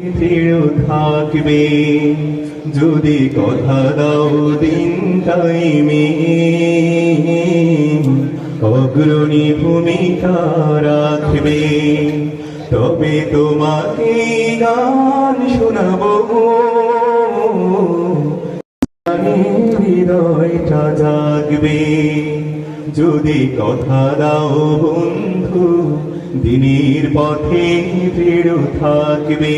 দৃঢ় থাকবে যদি কথা দাও দিন টাইমে, অগ্রণী ভূমিকা রাখবে, তবে তোমাকে গান শোনাবো, হৃদয়টা জাগবে যদি কথা দাও বন্ধু দিনের পথে দৃঢ় থাকবে,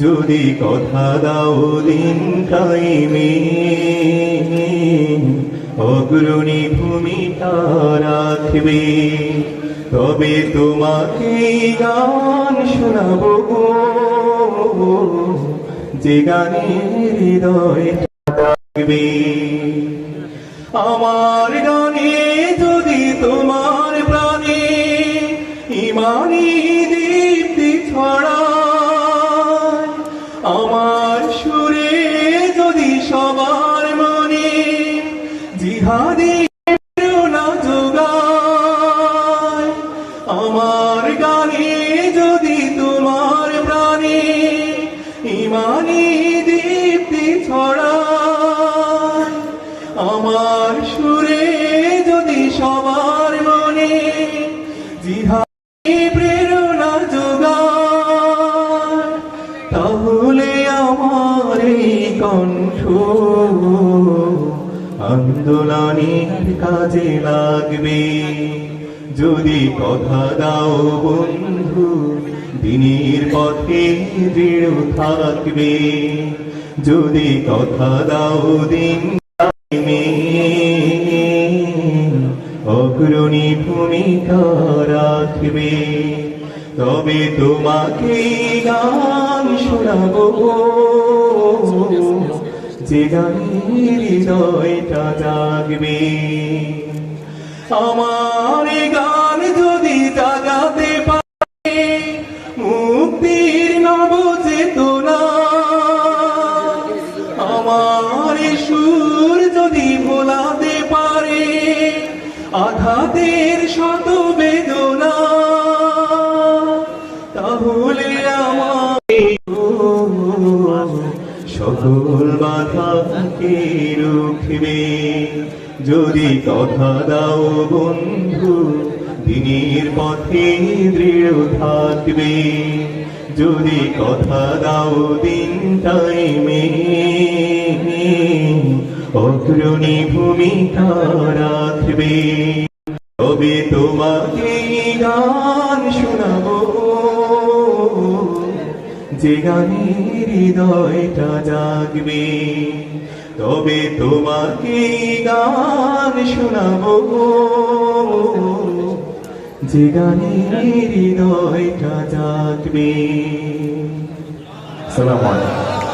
যদি কথা দাও দিন টাইমে, অগ্রণী ভূমিকা রাখবে, তবে তোমাকে গান শোনাবো, যে গানে হৃদয় থাকবে। আমার গানে যদি তোমার প্রাণে ইমানি দীপ্তি ছড়ায়, আমার সুরে যদি সবার মনে জিহাদি প্রেরণা যোগায়, আমার গানে যদি তোমার প্রাণে ইমানি দীপ্তি ছড়ায়, আমার সুরে যদি সবার মনে জিহাদি প্রেরণা যোগায়, তাহলে আমার এই কণ্ঠ আন্দোলনের কাজে লাগবে, যদি কথা দাও বন্ধু দিনের পথে দৃঢ় থাকবে, যদি কথা দাও দিন টাইমে, অগ্রণী ভূমিকা রাখবে, তবে তোমাকে গান শোনাবো, যে গানে হৃদয়টা জাগবে। আমার গান যদি জাগাতে পারে মুক্তির নব চেতনা, আমার সুর যদি ভোলাতে পারে আঘাতের শত বেদনা, তাহলে আমার সকল বাধাকে রুখবে, যদি কথা দাও বন্ধু দিনের পথে দৃঢ় থাকবে, যদি কথা দাও দিন টাইমে, অগ্রণী ভূমিকা রাখবে, তবে তোমাকে গান শোনাবো, যে গানে হৃদয়টা জাগবে, তবে তোমাকে গান শোনাবো, যে গানে হৃদয়টা জাগবে। আসসালামু আলাইকুম।